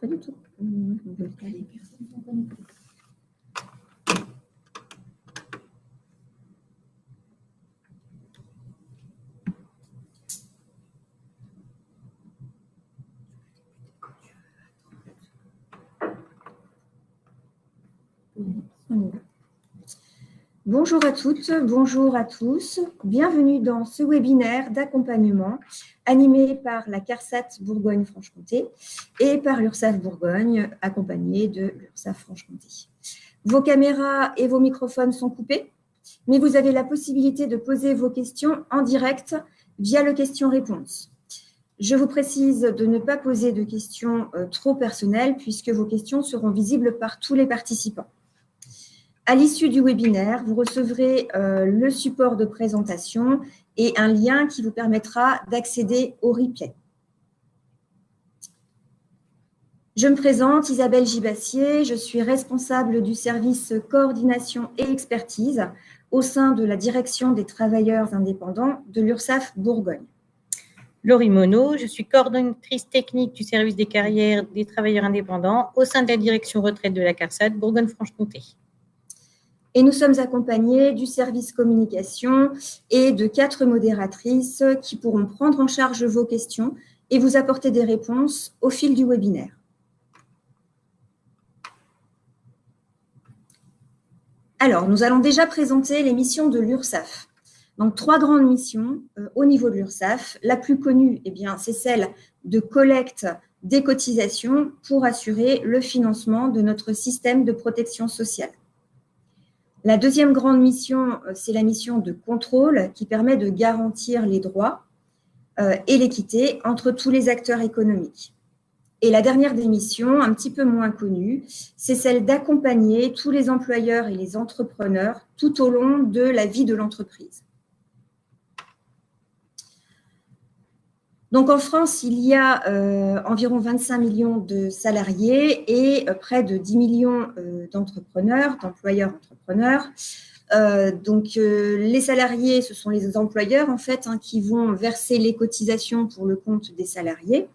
Pas du tout. Bonjour à toutes, bonjour à tous. Bienvenue dans ce webinaire d'accompagnement animé par la CARSAT Bourgogne-Franche-Comté et par l'URSSAF Bourgogne, accompagné de l'URSSAF Franche-Comté. Vos caméras et vos microphones sont coupés, mais vous avez la possibilité de poser vos questions en direct via le question-réponse. Je vous précise de ne pas poser de questions trop personnelles puisque vos questions seront visibles par tous les participants. À l'issue du webinaire, vous recevrez le support de présentation et un lien qui vous permettra d'accéder au replay. Je me présente, Isabelle Gibassier, je suis responsable du service coordination et expertise au sein de la direction des travailleurs indépendants de l'URSSAF Bourgogne. Laurie Monod, je suis coordonnatrice technique du service des carrières des travailleurs indépendants au sein de la direction retraite de la CARSAT Bourgogne-Franche-Comté. Et nous sommes accompagnés du service communication et de 4 modératrices qui pourront prendre en charge vos questions et vous apporter des réponses au fil du webinaire. Alors, nous allons déjà présenter les missions de l'URSSAF. Donc, 3 grandes missions au niveau de l'URSSAF. La plus connue, c'est celle de collecte des cotisations pour assurer le financement de notre système de protection sociale. La deuxième grande mission, c'est la mission de contrôle qui permet de garantir les droits et l'équité entre tous les acteurs économiques. Et la dernière des missions, un petit peu moins connue, c'est celle d'accompagner tous les employeurs et les entrepreneurs tout au long de la vie de l'entreprise. Donc, en France, il y a environ 25 millions de salariés et près de 10 millions d'entrepreneurs, d'employeurs-entrepreneurs. Les salariés, ce sont les employeurs, en fait, qui vont verser les cotisations pour le compte des salariés.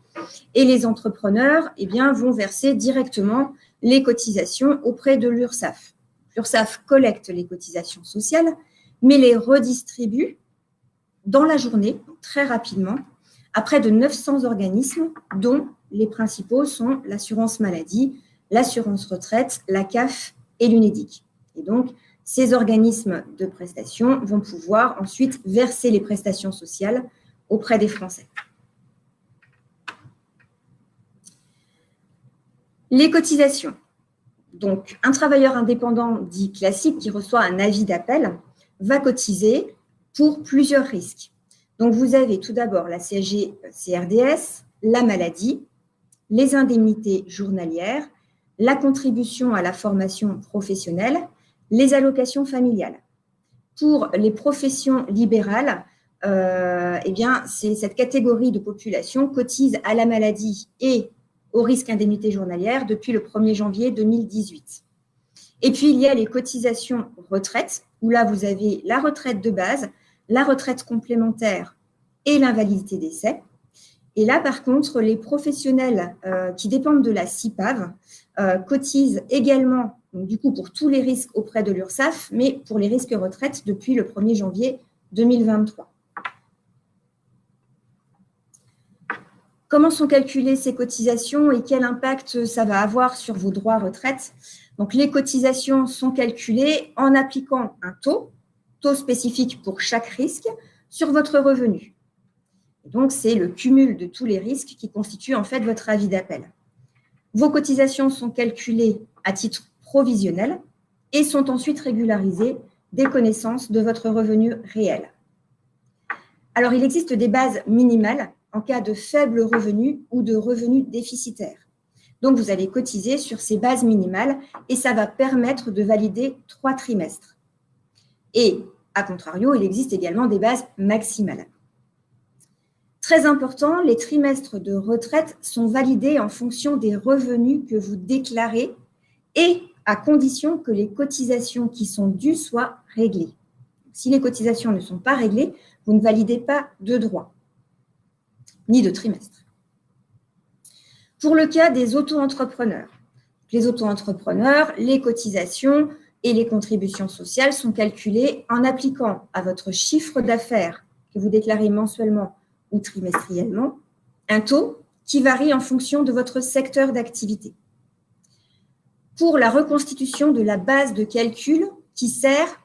Et les entrepreneurs, vont verser directement les cotisations auprès de l'URSSAF. L'URSSAF collecte les cotisations sociales, mais les redistribue dans la journée, très rapidement, à près de 900 organismes, dont les principaux sont l'assurance maladie, l'assurance retraite, la CAF et l'UNEDIC. Et donc, ces organismes de prestations vont pouvoir ensuite verser les prestations sociales auprès des Français. Les cotisations. Donc, un travailleur indépendant dit classique qui reçoit un avis d'appel va cotiser pour plusieurs risques. Donc, vous avez tout d'abord la CSG-CRDS, la maladie, les indemnités journalières, la contribution à la formation professionnelle, les allocations familiales. Pour les professions libérales, cette catégorie de population cotise à la maladie et au risque indemnité journalière depuis le 1er janvier 2018. Et puis, il y a les cotisations retraite, où là, vous avez la retraite de base, la retraite complémentaire et l'invalidité décès. Et là, par contre, les professionnels qui dépendent de la CIPAV cotisent également, donc, du coup, pour tous les risques auprès de l'URSSAF, mais pour les risques retraite depuis le 1er janvier 2023. Comment sont calculées ces cotisations et quel impact ça va avoir sur vos droits retraite? Donc, les cotisations sont calculées en appliquant un taux spécifique pour chaque risque sur votre revenu. Et donc, c'est le cumul de tous les risques qui constitue en fait votre avis d'appel. Vos cotisations sont calculées à titre provisionnel et sont ensuite régularisées des connaissances de votre revenu réel. Alors, il existe des bases minimales en cas de faible revenu ou de revenus déficitaires. Donc, vous allez cotiser sur ces bases minimales et ça va permettre de valider 3 trimestres. Et, à contrario, il existe également des bases maximales. Très important, les trimestres de retraite sont validés en fonction des revenus que vous déclarez et à condition que les cotisations qui sont dues soient réglées. Si les cotisations ne sont pas réglées, vous ne validez pas de droits, ni de trimestre. Pour le cas des auto-entrepreneurs, les cotisations et les contributions sociales sont calculées en appliquant à votre chiffre d'affaires que vous déclarez mensuellement ou trimestriellement un taux qui varie en fonction de votre secteur d'activité. Pour la reconstitution de la base de calcul qui sert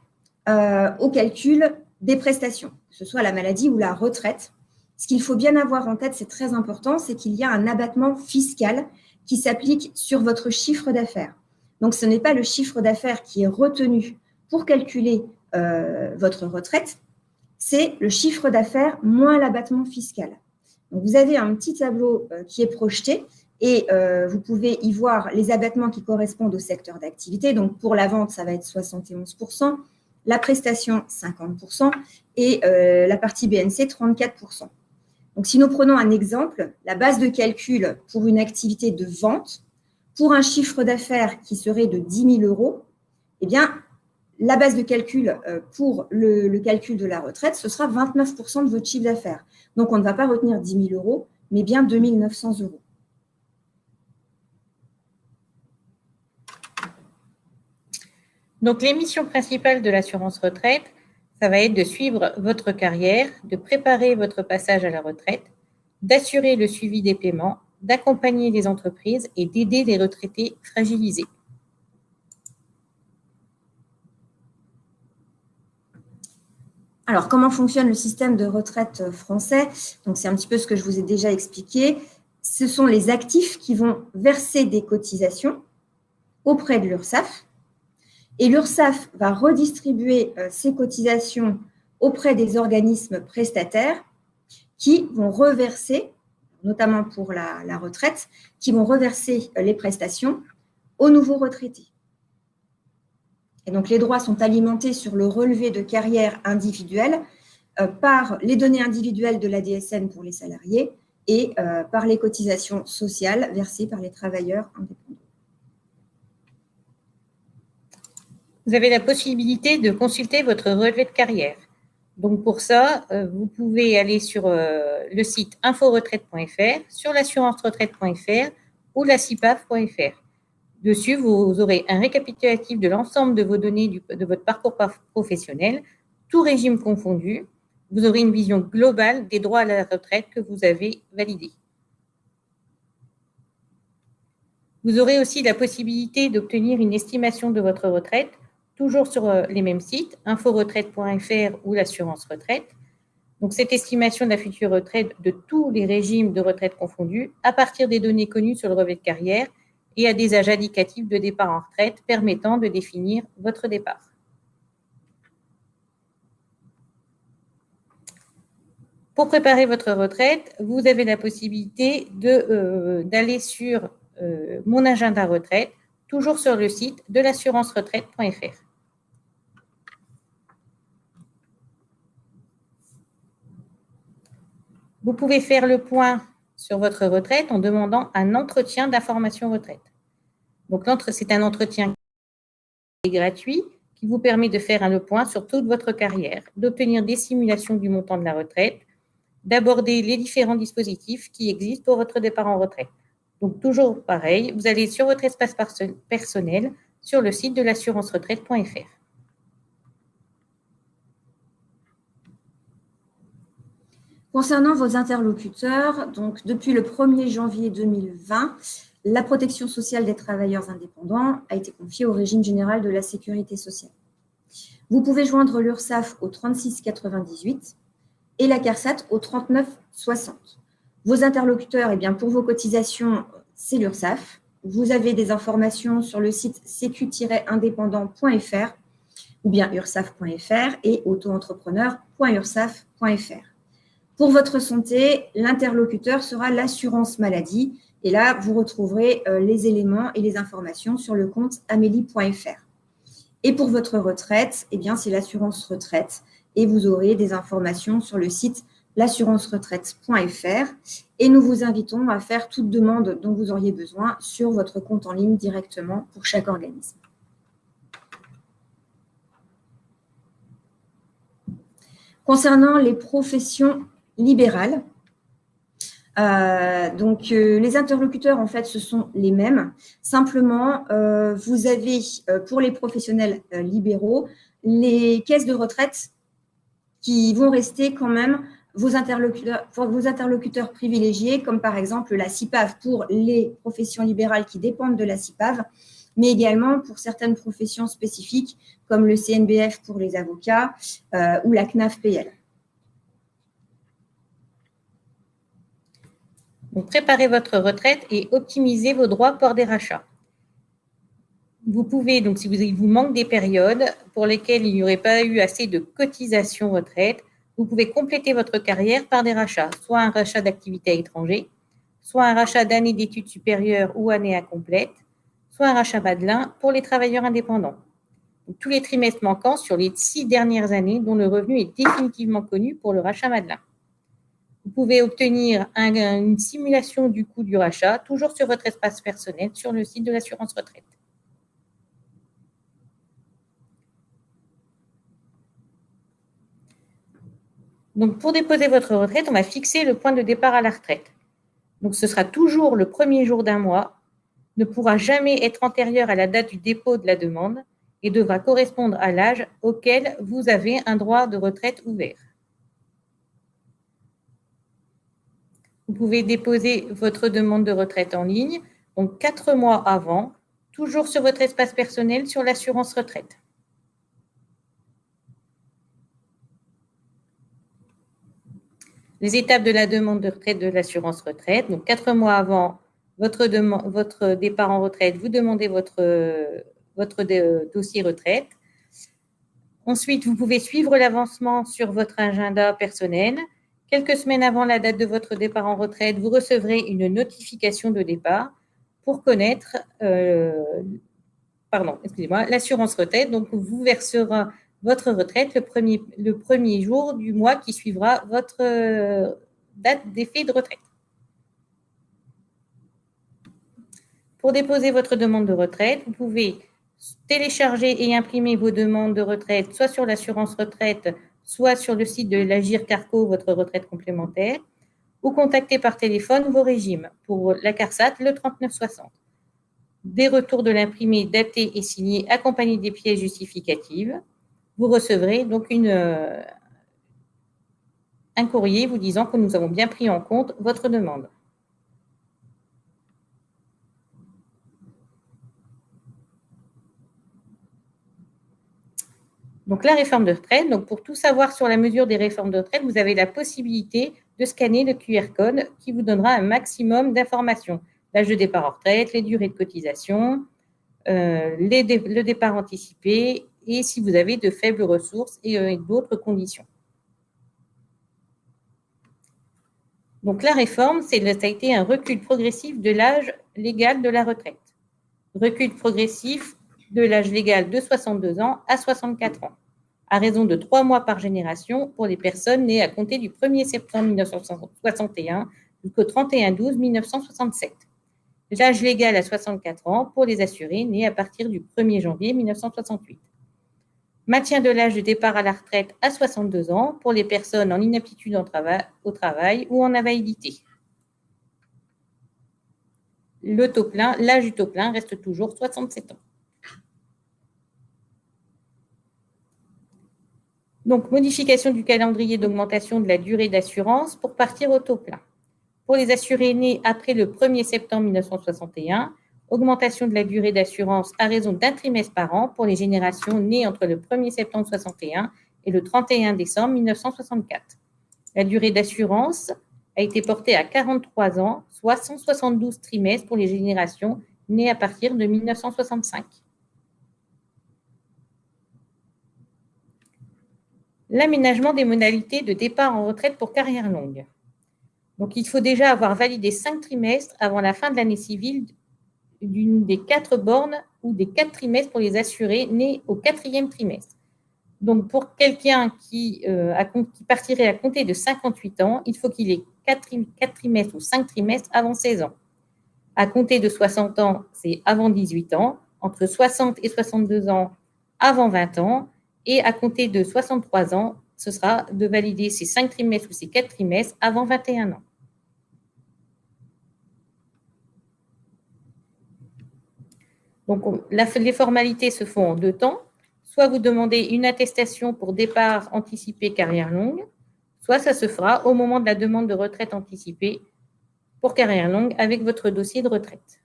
au calcul des prestations, que ce soit la maladie ou la retraite, ce qu'il faut bien avoir en tête, c'est très important, c'est qu'il y a un abattement fiscal qui s'applique sur votre chiffre d'affaires. Donc, ce n'est pas le chiffre d'affaires qui est retenu pour calculer votre retraite, c'est le chiffre d'affaires moins l'abattement fiscal. Donc, vous avez un petit tableau qui est projeté et vous pouvez y voir les abattements qui correspondent au secteur d'activité. Donc, pour la vente, ça va être 71%, la prestation, 50% et la partie BNC, 34%. Donc, si nous prenons un exemple, la base de calcul pour une activité de vente, pour un chiffre d'affaires qui serait de 10 000 euros, eh bien, la base de calcul pour le calcul de la retraite, ce sera 29% de votre chiffre d'affaires. Donc, on ne va pas retenir 10 000 euros, mais bien 2 900 euros. Donc, les missions principales de l'assurance retraite, ça va être de suivre votre carrière, de préparer votre passage à la retraite, d'assurer le suivi des paiements, d'accompagner les entreprises et d'aider les retraités fragilisés. Alors, comment fonctionne le système de retraite français? Donc, c'est un petit peu ce que je vous ai déjà expliqué. Ce sont les actifs qui vont verser des cotisations auprès de l'URSSAF. Et l'URSSAF va redistribuer ces cotisations auprès des organismes prestataires qui vont reverser, notamment pour la retraite, qui vont reverser les prestations aux nouveaux retraités. Et donc, les droits sont alimentés sur le relevé de carrière individuelle par les données individuelles de la DSN pour les salariés et par les cotisations sociales versées par les travailleurs indépendants. Vous avez la possibilité de consulter votre relevé de carrière. Donc, pour ça, vous pouvez aller sur le site inforetraite.fr, sur l'assurance-retraite.fr ou la cipaf.fr. Dessus, vous aurez un récapitulatif de l'ensemble de vos données de votre parcours professionnel, tout régime confondu. Vous aurez une vision globale des droits à la retraite que vous avez validés. Vous aurez aussi la possibilité d'obtenir une estimation de votre retraite, toujours sur les mêmes sites, inforetraite.fr ou l'assurance retraite. Donc, cette estimation de la future retraite de tous les régimes de retraite confondus, à partir des données connues sur le relevé de carrière et à des âges indicatifs de départ en retraite permettant de définir votre départ. Pour préparer votre retraite, vous avez la possibilité d'aller sur mon agenda retraite, toujours sur le site de l'assurance-retraite.fr. Vous pouvez faire le point sur votre retraite en demandant un entretien d'information retraite. Donc, c'est un entretien gratuit qui vous permet de faire le point sur toute votre carrière, d'obtenir des simulations du montant de la retraite, d'aborder les différents dispositifs qui existent pour votre départ en retraite. Donc, toujours pareil, vous allez sur votre espace personnel sur le site de l'assurance-retraite.fr. Concernant vos interlocuteurs, donc depuis le 1er janvier 2020, la protection sociale des travailleurs indépendants a été confiée au régime général de la sécurité sociale. Vous pouvez joindre l'URSSAF au 36 98 et la CARSAT au 39 60. Vos interlocuteurs, pour vos cotisations, c'est l'URSSAF. Vous avez des informations sur le site sécu-indépendant.fr ou bien ursaf.fr et auto-entrepreneur.ursaf.fr. Pour votre santé, l'interlocuteur sera l'assurance maladie. Et là, vous retrouverez les éléments et les informations sur le compte amélie.fr. Et pour votre retraite, c'est l'assurance retraite. Et vous aurez des informations sur le site l'assurance-retraite.fr. Et nous vous invitons à faire toute demande dont vous auriez besoin sur votre compte en ligne directement pour chaque organisme. Concernant les professions libérales, Les interlocuteurs, en fait, ce sont les mêmes. Simplement, vous avez, pour les professionnels libéraux, les caisses de retraite qui vont rester quand même vos interlocuteurs privilégiés, comme par exemple la CIPAV pour les professions libérales qui dépendent de la CIPAV, mais également pour certaines professions spécifiques, comme le CNBF pour les avocats ou la CNAF-PL. Donc, préparez votre retraite et optimisez vos droits pour des rachats. Vous pouvez, donc, si il vous manque des périodes pour lesquelles il n'y aurait pas eu assez de cotisation retraite, vous pouvez compléter votre carrière par des rachats, soit un rachat d'activité à l'étranger, soit un rachat d'années d'études supérieures ou années incomplètes, soit un rachat Madelin pour les travailleurs indépendants. Donc, tous les trimestres manquants sur les 6 dernières années dont le revenu est définitivement connu pour le rachat Madelin. Vous pouvez obtenir une simulation du coût du rachat, toujours sur votre espace personnel, sur le site de l'assurance retraite. Donc, pour déposer votre retraite, on va fixer le point de départ à la retraite. Donc, ce sera toujours le premier jour d'un mois, ne pourra jamais être antérieur à la date du dépôt de la demande et devra correspondre à l'âge auquel vous avez un droit de retraite ouvert. Vous pouvez déposer votre demande de retraite en ligne, donc 4 mois avant, toujours sur votre espace personnel sur l'assurance retraite. Les étapes de la demande de retraite de l'assurance retraite, donc 4 mois avant votre départ en retraite, vous demandez votre dossier retraite. Ensuite, vous pouvez suivre l'avancement sur votre agenda personnel. Quelques semaines avant la date de votre départ en retraite, vous recevrez une notification de départ pour connaître l'assurance retraite. Donc, vous versera votre retraite le premier jour du mois qui suivra votre date d'effet de retraite. Pour déposer votre demande de retraite, vous pouvez télécharger et imprimer vos demandes de retraite soit sur l'assurance retraite, soit sur le site de l'Agir Carco, votre retraite complémentaire, ou contacter par téléphone vos régimes. Pour la CARSAT, le 3960. Des retours de l'imprimé datés et signés accompagnés des pièces justificatives. Vous recevrez donc un courrier vous disant que nous avons bien pris en compte votre demande. Donc, la réforme de retraite. Donc, pour tout savoir sur la mesure des réformes de retraite, vous avez la possibilité de scanner le QR code qui vous donnera un maximum d'informations. L'âge de départ en retraite, les durées de cotisation, le départ anticipé et si vous avez de faibles ressources et d'autres conditions. Donc, la réforme, ça a été un recul progressif de l'âge légal de la retraite. Recul progressif de l'âge légal de 62 ans à 64 ans, à raison de 3 mois par génération pour les personnes nées à compter du 1er septembre 1961 jusqu'au 31/12/1967. L'âge légal à 64 ans pour les assurés nés à partir du 1er janvier 1968. Maintien de l'âge de départ à la retraite à 62 ans pour les personnes en inaptitude au travail ou en invalidité. L'âge du taux plein reste toujours 67 ans. Donc, modification du calendrier d'augmentation de la durée d'assurance pour partir au taux plein. Pour les assurés nés après le 1er septembre 1961, augmentation de la durée d'assurance à raison d'un trimestre par an pour les générations nées entre le 1er septembre 1961 et le 31 décembre 1964. La durée d'assurance a été portée à 43 ans, soit 172 trimestres pour les générations nées à partir de 1965. L'aménagement des modalités de départ en retraite pour carrière longue. Donc, il faut déjà avoir validé 5 trimestres avant la fin de l'année civile d'une des 4 bornes ou des 4 trimestres pour les assurés nés au 4e trimestre. Donc, pour quelqu'un qui partirait à compter de 58 ans, il faut qu'il ait 4 trimestres ou 5 trimestres avant 16 ans. À compter de 60 ans, c'est avant 18 ans. Entre 60 et 62 ans, avant 20 ans. Et à compter de 63 ans, ce sera de valider ces 5 trimestres ou ces 4 trimestres avant 21 ans. Donc, les formalités se font en 2 temps. Soit vous demandez une attestation pour départ anticipé carrière longue, soit ça se fera au moment de la demande de retraite anticipée pour carrière longue avec votre dossier de retraite.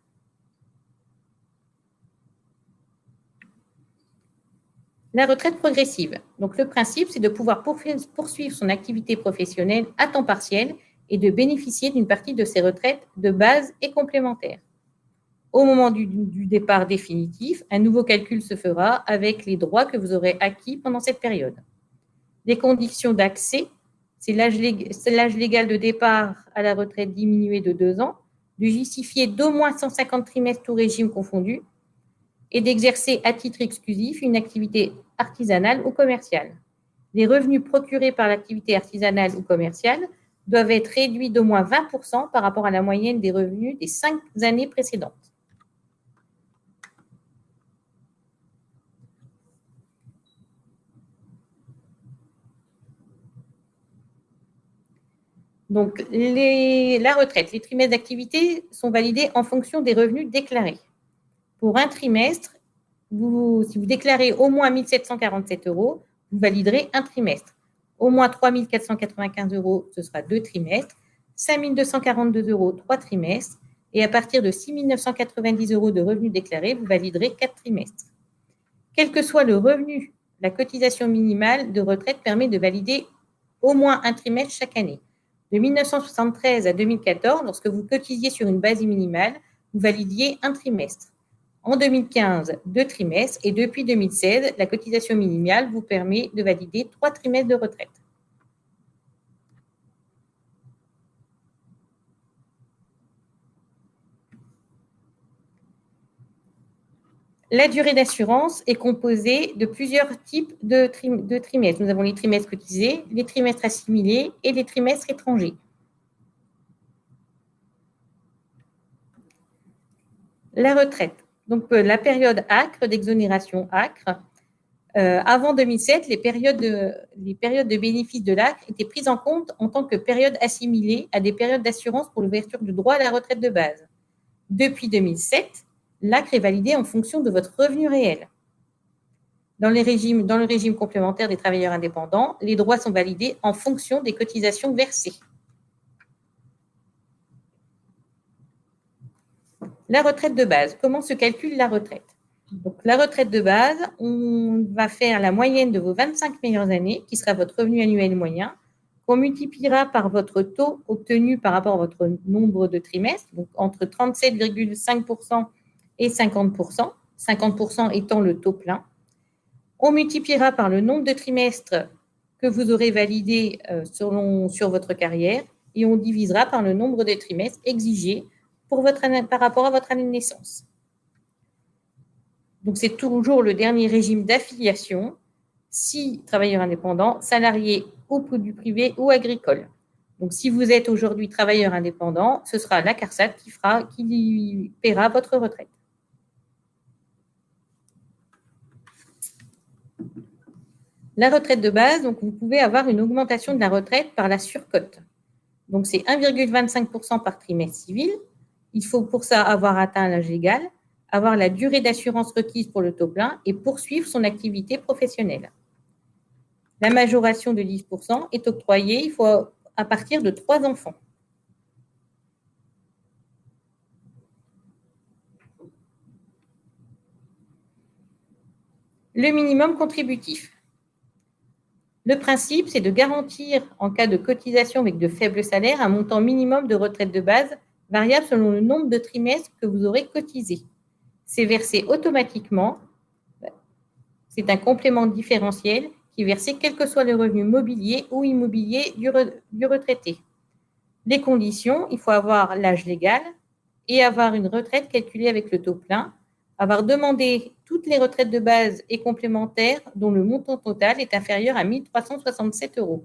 La retraite progressive. Donc, le principe, c'est de pouvoir poursuivre son activité professionnelle à temps partiel et de bénéficier d'une partie de ses retraites de base et complémentaires. Au moment du départ définitif, un nouveau calcul se fera avec les droits que vous aurez acquis pendant cette période. Les conditions d'accès, c'est l'âge légal de départ à la retraite diminué de 2 ans, de justifier d'au moins 150 trimestres tout régime confondu et d'exercer à titre exclusif une activité artisanale ou commerciale. Les revenus procurés par l'activité artisanale ou commerciale doivent être réduits d'au moins 20% par rapport à la moyenne des revenus des 5 années précédentes. Donc, la retraite, les trimestres d'activité sont validés en fonction des revenus déclarés. Pour un trimestre, si vous déclarez au moins 1 747 €, vous validerez un trimestre. Au moins 3 495 €, ce sera 2 trimestres. 5 242 €, 3 trimestres. Et à partir de 6 990 € de revenus déclarés, vous validerez 4 trimestres. Quel que soit le revenu, la cotisation minimale de retraite permet de valider au moins un trimestre chaque année. De 1973 à 2014, lorsque vous cotisiez sur une base minimale, vous validiez un trimestre. En 2015, 2 trimestres et depuis 2016, la cotisation minimale vous permet de valider 3 trimestres de retraite. La durée d'assurance est composée de plusieurs types de trimestres. Nous avons les trimestres cotisés, les trimestres assimilés et les trimestres étrangers. La retraite. Donc, la période ACRE, d'exonération ACRE, avant 2007, les périodes de bénéfice de l'ACRE étaient prises en compte en tant que période assimilée à des périodes d'assurance pour l'ouverture du droit à la retraite de base. Depuis 2007, l'ACRE est validé en fonction de votre revenu réel. Dans le régime complémentaire des travailleurs indépendants, les droits sont validés en fonction des cotisations versées. La retraite de base. Comment se calcule la retraite? Donc, la retraite de base, on va faire la moyenne de vos 25 meilleures années, qui sera votre revenu annuel moyen, qu'on multipliera par votre taux obtenu par rapport à votre nombre de trimestres, donc entre 37,5% et 50%, 50% étant le taux plein. On multipliera par le nombre de trimestres que vous aurez validé sur votre carrière et on divisera par le nombre de trimestres exigés par rapport à votre année de naissance. Donc, c'est toujours le dernier régime d'affiliation, si travailleur indépendant, salarié ou du privé ou agricole. Donc, si vous êtes aujourd'hui travailleur indépendant, ce sera la CARSAT qui paiera votre retraite. La retraite de base, donc vous pouvez avoir une augmentation de la retraite par la surcote. Donc, c'est 1,25% par trimestre civil. Il faut pour ça avoir atteint l'âge légal, avoir la durée d'assurance requise pour le taux plein et poursuivre son activité professionnelle. La majoration de 10% est octroyée à partir de 3 enfants. Le minimum contributif. Le principe, c'est de garantir, en cas de cotisation avec de faibles salaires, un montant minimum de retraite de base variable selon le nombre de trimestres que vous aurez cotisé. C'est versé automatiquement. C'est un complément différentiel qui est versé quel que soit le revenu mobilier ou immobilier du retraité. Les conditions, il faut avoir l'âge légal et avoir une retraite calculée avec le taux plein, avoir demandé toutes les retraites de base et complémentaires dont le montant total est inférieur à 1 367 €.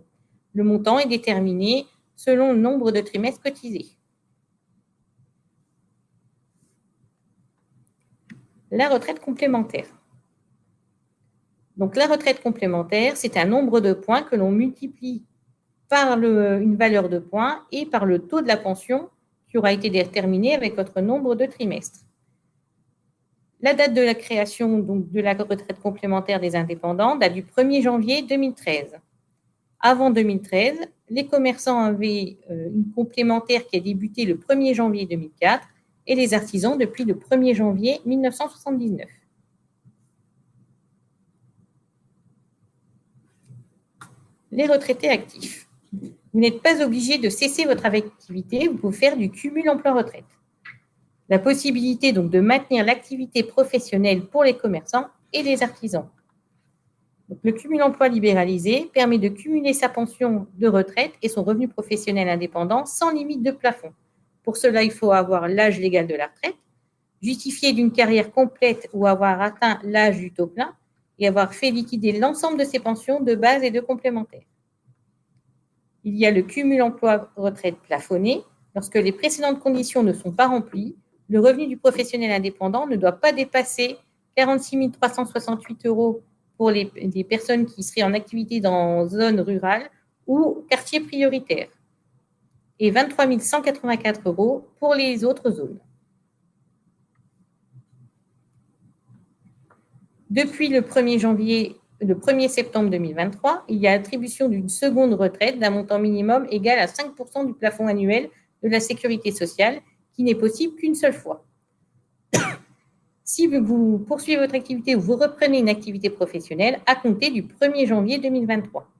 Le montant est déterminé selon le nombre de trimestres cotisés. La retraite complémentaire. Donc, la retraite complémentaire, c'est un nombre de points que l'on multiplie par une valeur de points et par le taux de la pension qui aura été déterminé avec votre nombre de trimestres. La date de la création donc, de la retraite complémentaire des indépendants date du 1er janvier 2013. Avant 2013, les commerçants avaient une complémentaire qui a débuté le 1er janvier 2004 et les artisans depuis le 1er janvier 1979. Les retraités actifs. Vous n'êtes pas obligé de cesser votre activité, vous pouvez faire du cumul emploi-retraite. La possibilité donc de maintenir l'activité professionnelle pour les commerçants et les artisans. Donc, le cumul emploi libéralisé permet de cumuler sa pension de retraite et son revenu professionnel indépendant sans limite de plafond. Pour cela, il faut avoir l'âge légal de la retraite, justifier d'une carrière complète ou avoir atteint l'âge du taux plein et avoir fait liquider l'ensemble de ses pensions de base et de complémentaires. Il y a le cumul emploi-retraite plafonné. Lorsque les précédentes conditions ne sont pas remplies, le revenu du professionnel indépendant ne doit pas dépasser 46 368 € pour les personnes qui seraient en activité dans zone rurale ou quartier prioritaire et 23 184 € pour les autres zones. Depuis le 1er septembre 2023, il y a attribution d'une seconde retraite d'un montant minimum égal à 5% du plafond annuel de la sécurité sociale, qui n'est possible qu'une seule fois. Si vous poursuivez votre activité ou vous reprenez une activité professionnelle à compter du 1er janvier 2023.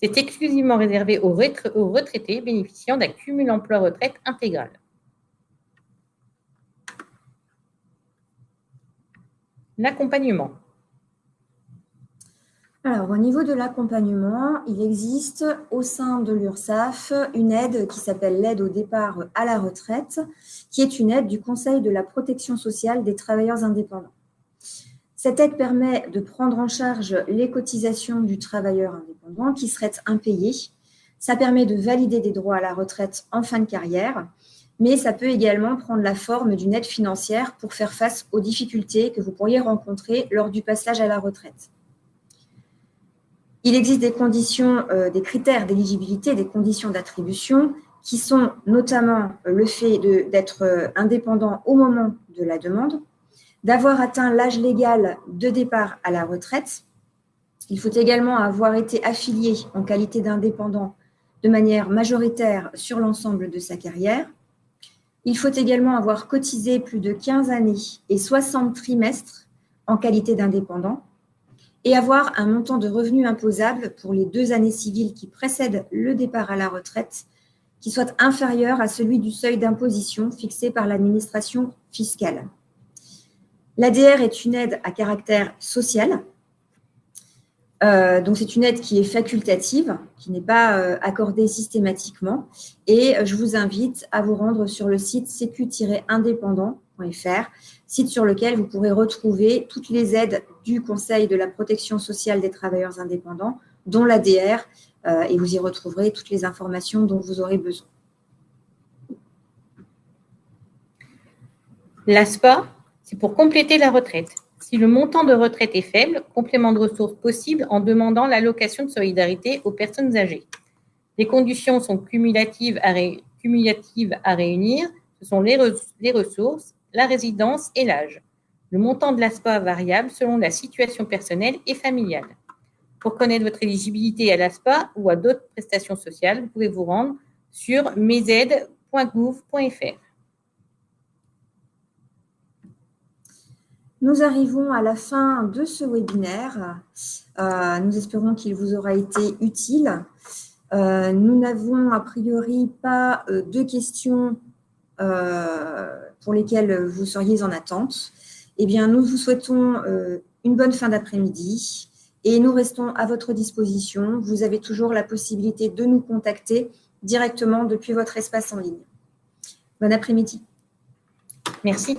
C'est exclusivement réservé aux retraités bénéficiant d'un cumul emploi-retraite intégral. L'accompagnement. Alors, au niveau de l'accompagnement, il existe au sein de l'URSSAF une aide qui s'appelle l'aide au départ à la retraite, qui est une aide du Conseil de la protection sociale des travailleurs indépendants. Cette aide permet de prendre en charge les cotisations du travailleur indépendant qui seraient impayées. Ça permet de valider des droits à la retraite en fin de carrière, mais ça peut également prendre la forme d'une aide financière pour faire face aux difficultés que vous pourriez rencontrer lors du passage à la retraite. Il existe des conditions, des critères d'éligibilité, des conditions d'attribution qui sont notamment le fait d'être indépendant au moment de la demande, d'avoir atteint l'âge légal de départ à la retraite. Il faut également avoir été affilié en qualité d'indépendant de manière majoritaire sur l'ensemble de sa carrière. Il faut également avoir cotisé plus de 15 années et 60 trimestres en qualité d'indépendant et avoir un montant de revenu imposable pour les 2 années civiles qui précèdent le départ à la retraite qui soit inférieur à celui du seuil d'imposition fixé par l'administration fiscale. L'ADR est une aide à caractère social. Donc, c'est une aide qui est facultative, qui n'est pas accordée systématiquement. Et je vous invite à vous rendre sur le site sécu-indépendant.fr, site sur lequel vous pourrez retrouver toutes les aides du Conseil de la protection sociale des travailleurs indépendants, dont l'ADR, et vous y retrouverez toutes les informations dont vous aurez besoin. L'ASPA, c'est pour compléter la retraite. Si le montant de retraite est faible, complément de ressources possible en demandant l'allocation de solidarité aux personnes âgées. Les conditions sont cumulatives à réunir. Ce sont les ressources, la résidence et l'âge. Le montant de l'ASPA variable selon la situation personnelle et familiale. Pour connaître votre éligibilité à l'ASPA ou à d'autres prestations sociales, vous pouvez vous rendre sur mesaides.gouv.fr. Nous arrivons à la fin de ce webinaire. Nous espérons qu'il vous aura été utile. Nous n'avons a priori pas de questions pour lesquelles vous seriez en attente. Eh bien, nous vous souhaitons une bonne fin d'après-midi et nous restons à votre disposition. Vous avez toujours la possibilité de nous contacter directement depuis votre espace en ligne. Bon après-midi. Merci.